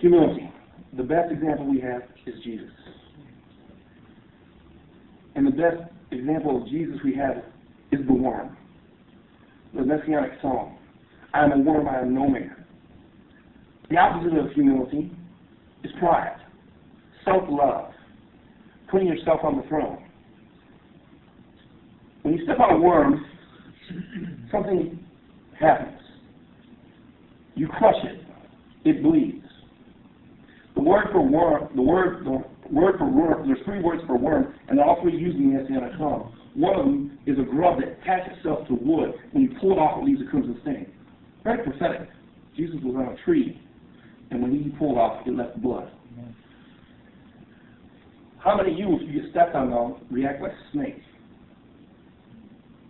Humility. The best example we have is Jesus. And the best example of Jesus we have is the worm. The Messianic song. I am a worm, I am no man. The opposite of humility is pride, self-love, putting yourself on the throne. When you step on a worm, something happens. You crush it. It bleeds. The word for worm, there's three words for worm, and they're all three used in the Messianic song. One of them is a grub that attaches itself to wood. When you pull it off, it leaves a crimson stain. Very prophetic. Jesus was on a tree, and when he pulled off, it left blood. Amen. How many of you, if you get stepped on, though, react like a snake?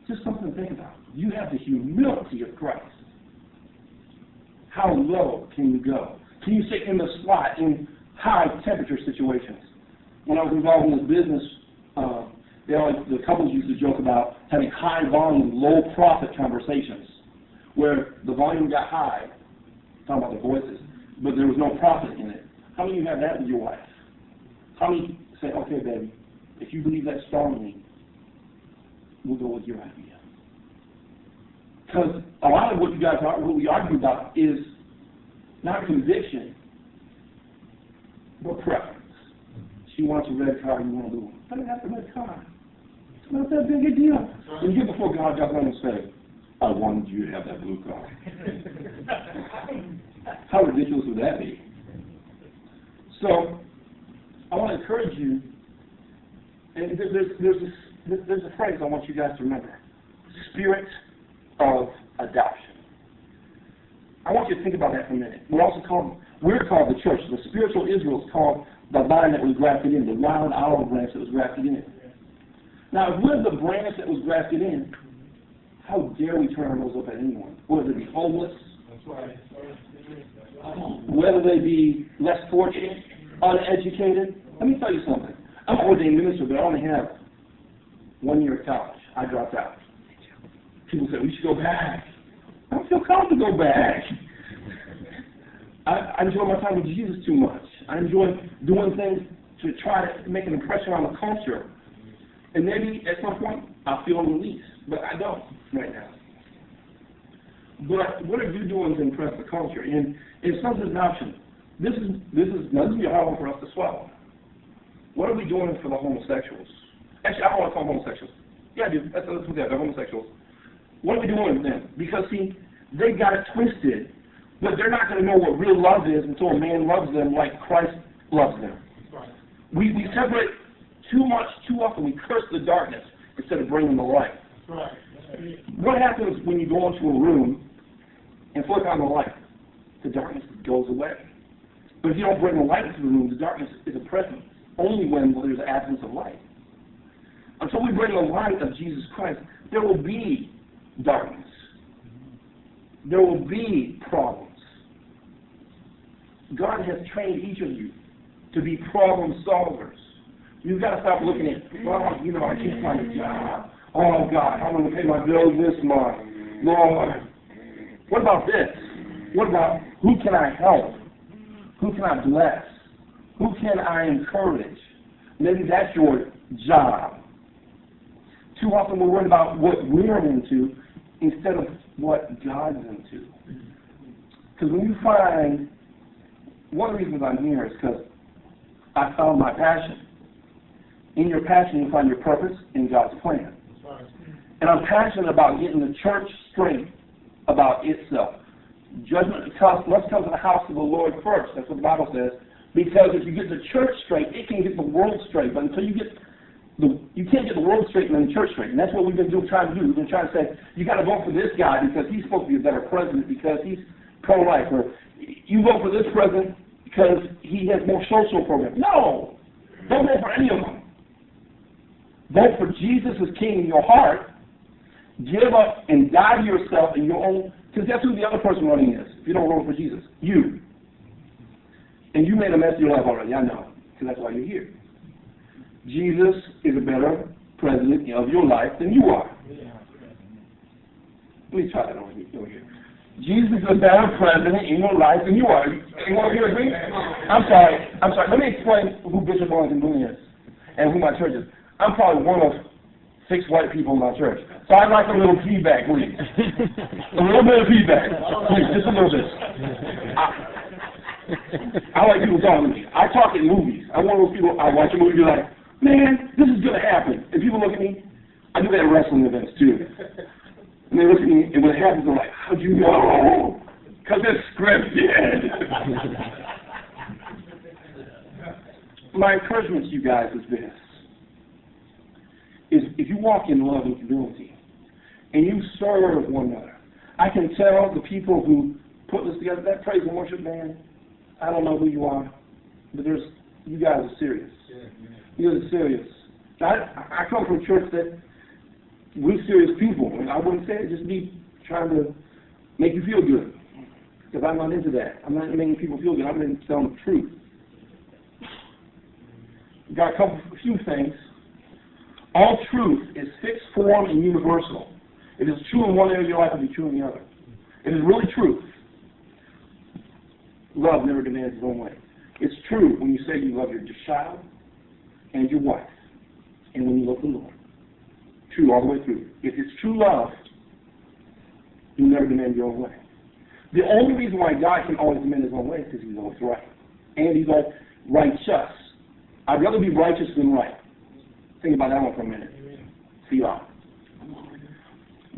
Just something to think about. You have the humility of Christ. How low can you go? Can you sit in the slot in high temperature situations? When I was involved in this business, the couples used to joke about having high volume, low profit conversations, where the volume got high, talking about the voices, but there was no profit in it. How many of you have that with your wife? How many say, okay, baby, if you believe that strongly, we'll go with your idea? Because a lot of what we argue about is not conviction, but preference. She wants a red car, you want a blue one. I don't have the red car. It's not that big a deal. When you get before God, God's going to say, I wanted you to have that blue car. How ridiculous would that be? So, I want to encourage you, and there's a phrase I want you guys to remember. Spirit of adoption. I want you to think about that for a minute. We're called the church. The spiritual Israel is called the vine that was grafted in, the wild olive branch that was grafted in. Now, if we're the branch that was grafted in, how dare we turn our nose up at anyone? Whether they be homeless, whether they be less fortunate, uneducated. Let me tell you something. I'm an ordained minister, but I only have 1 year of college. I dropped out. People say, we should go back. I don't feel comfortable to go back. I enjoy my time with Jesus too much. I enjoy doing things to try to make an impression on the culture. And maybe at some point I'll feel released, but I don't right now. But what are you doing to impress the culture? And it's something an option. This is a hard one for us to swallow. What are we doing for the homosexuals? Actually, I don't want to call them homosexuals. Yeah, I do. That's what they're homosexuals. What are we doing with them? Because, see, they got it twisted, but they're not going to know what real love is until a man loves them like Christ loves them. Right. We separate too much, too often. We curse the darkness instead of bringing the light. Right. What happens when you go into a room and flick on the light? The darkness goes away. But if you don't bring the light into the room, the darkness is a presence only when there's an absence of light. Until we bring the light of Jesus Christ, there will be darkness. There will be problems. God has trained each of you to be problem solvers. You've got to stop looking at, I can't find a job. Oh, God, I'm going to pay my bills this month. Lord, what about this? What about who can I help? Who can I bless? Who can I encourage? Maybe that's your job. Too often we're worried about what we're into instead of what God's into. Because when you find, one of the reasons I'm here is because I found my passion. In your passion, you find your purpose in God's plan. And I'm passionate about getting the church straight about itself. Judgment must come to the house of the Lord first. That's what the Bible says. Because if you get the church straight, it can get the world straight. But until you can't get the world straight and then the church straight. And that's what we've been trying to do. We've been trying to say, you got to vote for this guy because he's supposed to be a better president because he's pro-life. Or you vote for this president because he has more social programs. No! Don't vote for any of them. Vote for Jesus as king in your heart. Give up and die to yourself in your own, because that's who the other person running is. If you don't vote for Jesus, you. And you made a mess of your life already, I know, because that's why you're here. Jesus is a better president of your life than you are. Let me try that over here. Jesus is a better president in your life than you are. Anyone here agree? I'm sorry. Let me explain who Bishop Arlington Boone is and who my church is. I'm probably one of 6 white people in my church. So I'd like a little feedback, please. A little bit of feedback. Please, just a little bit. I like people talking to me. I talk in movies. I'm one of those people, I watch a movie and be like, man, this is going to happen. And people look at me. I do that at wrestling events, too. And they look at me, and when it happens, they're like, how'd you know? Because it's scripted. My encouragement to you guys is this. Is if you walk in love and humility, and you serve one another, I can tell the people who put this together, that praise and worship band, I don't know who you are, but you guys are serious. You guys are serious. I come from a church that we're serious people, and I wouldn't say it just be trying to make you feel good, because I'm not into that. I'm not making people feel good. I'm into telling the truth. Got a few things. All truth is fixed, form, and universal. If it's true in one area of your life, it'll be true in the other. It is really truth. Love never demands its own way. It's true when you say you love your child and your wife, and when you love the Lord. True all the way through. If it's true love, you never demand your own way. The only reason why God can always demand his own way is because he's always right. And he's always righteous. I'd rather be righteous than right. Think about that one for a minute. See y'all.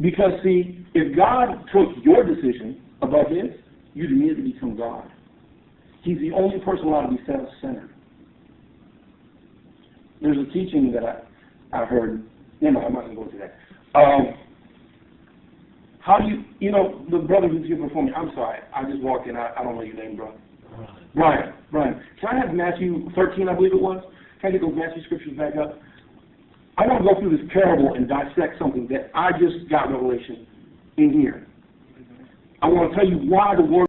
Because, see, if God took your decision above his, you'd immediately become God. He's the only person allowed to be self-centered. There's a teaching that I heard. I'm not going to go into that. How do you know, the brother who's here before me, I'm sorry, I just walked in, I don't know your name, bro. Brian. Can I have Matthew 13, I believe it was? Can I get those Matthew scriptures back up? I want to go through this parable and dissect something that I just got revelation in here. I want to tell you why the word